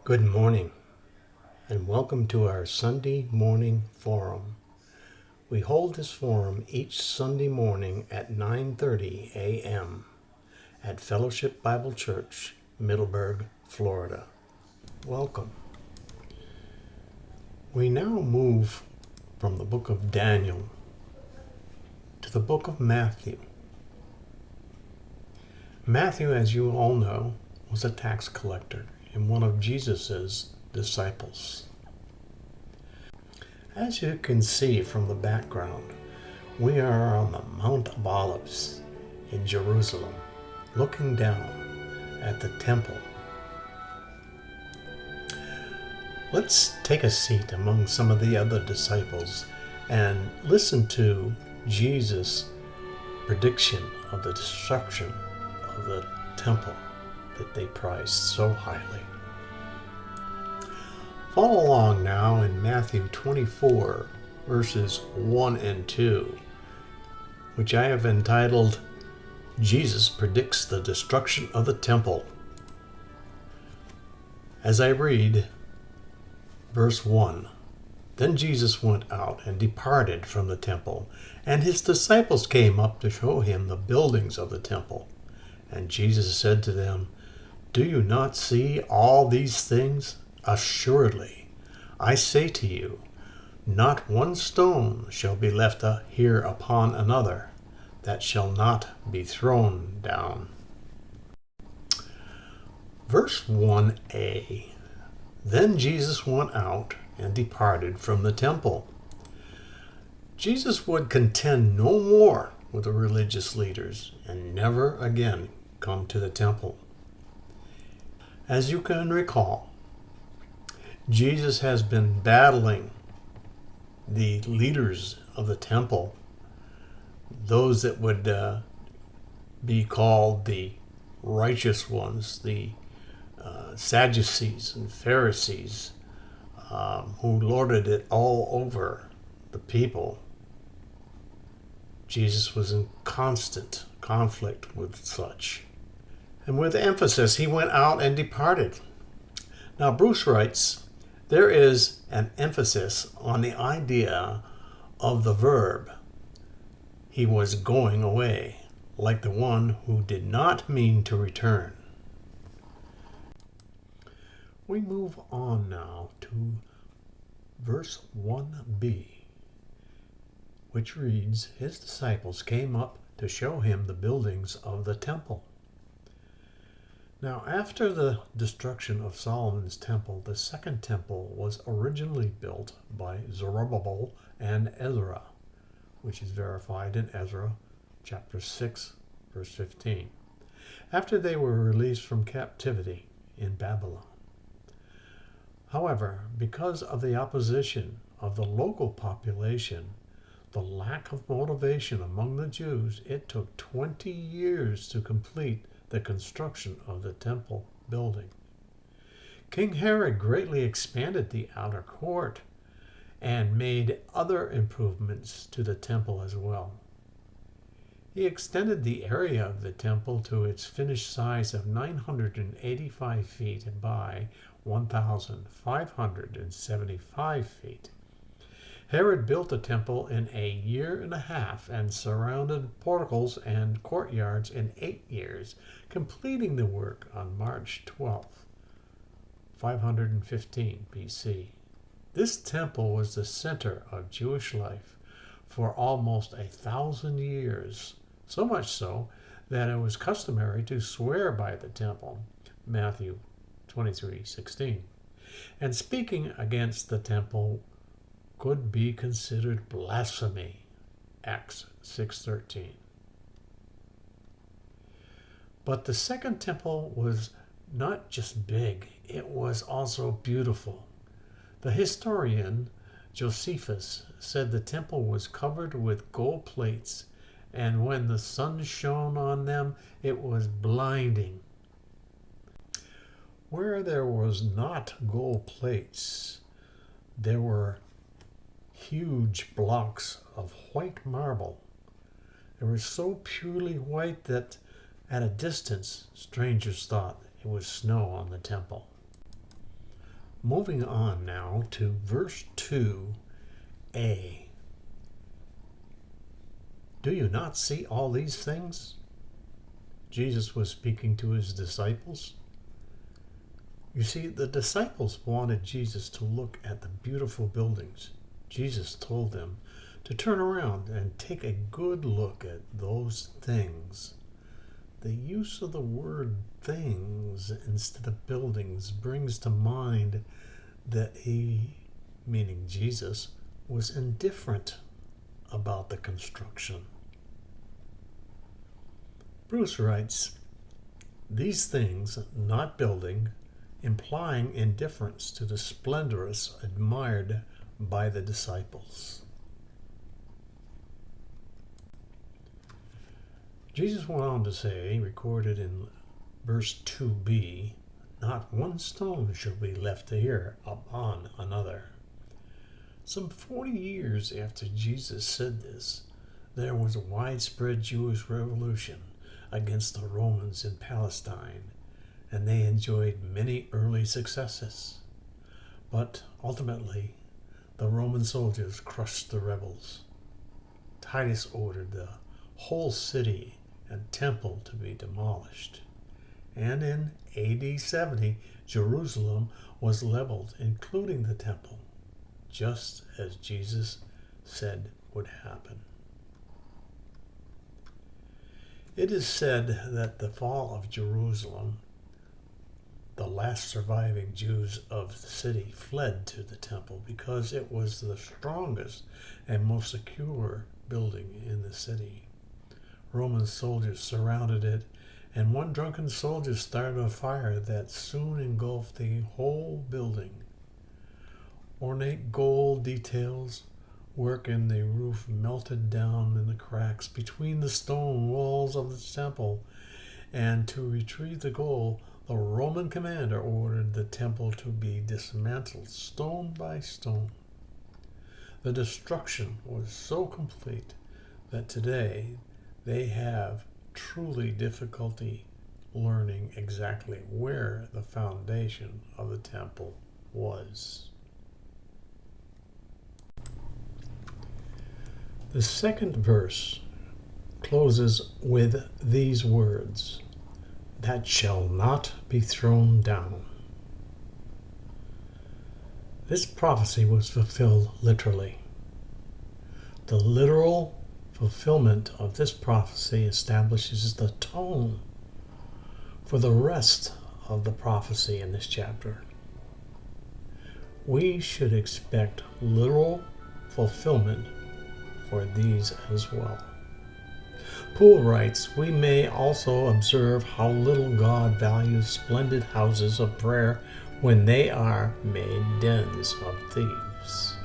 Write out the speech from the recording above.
Good morning, and welcome to our Sunday morning forum. We hold this forum each Sunday morning at 9:30 a.m. at Fellowship Bible Church, Middleburg, Florida. Welcome. We now move from the book of Daniel to the book of Matthew. Matthew, as you all know, was a tax collector and one of Jesus's disciples. As you can see from the background, we are on the Mount of Olives in Jerusalem, looking down at the temple. Let's take a seat among some of the other disciples and listen to Jesus' prediction of the destruction of the temple that they prized so highly. Follow along now in Matthew 24, verses 1 and 2, which I have entitled, Jesus Predicts the Destruction of the Temple. As I read, verse 1, Then Jesus went out and departed from the temple, and his disciples came up to show him the buildings of the temple. And Jesus said to them, Do you not see all these things? Assuredly, I say to you, not one stone shall be left here upon another, that shall not be thrown down. Verse 1a, Then Jesus went out and departed from the temple. Jesus would contend no more with the religious leaders and never again come to the temple. As you can recall, Jesus has been battling the leaders of the temple, those that would be called the righteous ones, the Sadducees and Pharisees, who lorded it all over the people. Jesus was in constant conflict with such. And with emphasis, he went out and departed. Now, Bruce writes, there is an emphasis on the idea of the verb. He was going away, like the one who did not mean to return. We move on now to verse 1b, which reads, His disciples came up to show him the buildings of the temple. Now, after the destruction of Solomon's temple, the second temple was originally built by Zerubbabel and Ezra, which is verified in Ezra chapter 6, verse 15, after they were released from captivity in Babylon. However, because of the opposition of the local population, the lack of motivation among the Jews, it took 20 years to complete the construction of the temple building. King Herod greatly expanded the outer court and made other improvements to the temple as well. He extended the area of the temple to its finished size of 985 feet by 1,575 feet. Herod built the temple in a year and a half and surrounded porticos and courtyards in 8 years, completing the work on March 12, 515 BC. This temple was the center of Jewish life for almost 1,000 years, so much so that it was customary to swear by the temple, Matthew 23:16. And speaking against the temple could be considered blasphemy, Acts 6:13. But the second temple was not just big, it was also beautiful. The historian Josephus said the temple was covered with gold plates, and when the sun shone on them, it was blinding. Where there was not gold plates, there were huge blocks of white marble. They were so purely white that at a distance strangers thought it was snow on the temple. Moving on now to verse 2a. Do you not see all these things? Jesus was speaking to his disciples. You see, the disciples wanted Jesus to look at the beautiful buildings. Jesus told them to turn around and take a good look at those things. The use of the word things instead of buildings brings to mind that he, meaning Jesus, was indifferent about the construction. Bruce writes, these things, not building, implying indifference to the splendorous admired by the disciples. Jesus went on to say, recorded in verse 2b, not one stone shall be left here upon another. Some 40 years after Jesus said this, there was a widespread Jewish revolution against the Romans in Palestine, and they enjoyed many early successes. But ultimately, the Roman soldiers crushed the rebels. Titus ordered the whole city and temple to be demolished. And in AD 70, Jerusalem was leveled, including the temple, just as Jesus said would happen. It is said that the fall of Jerusalem, the last surviving Jews of the city fled to the temple because it was the strongest and most secure building in the city. Roman soldiers surrounded it, and one drunken soldier started a fire that soon engulfed the whole building. Ornate gold details, work in the roof melted down in the cracks between the stone walls of the temple, and to retrieve the gold, the Roman commander ordered the temple to be dismantled stone by stone. The destruction was so complete that today they have truly difficulty learning exactly where the foundation of the temple was. The second verse closes with these words, that shall not be thrown down. This prophecy was fulfilled literally. The literal fulfillment of this prophecy establishes the tone for the rest of the prophecy in this chapter. We should expect literal fulfillment for these as well. Poole writes, we may also observe how little God values splendid houses of prayer when they are made dens of thieves.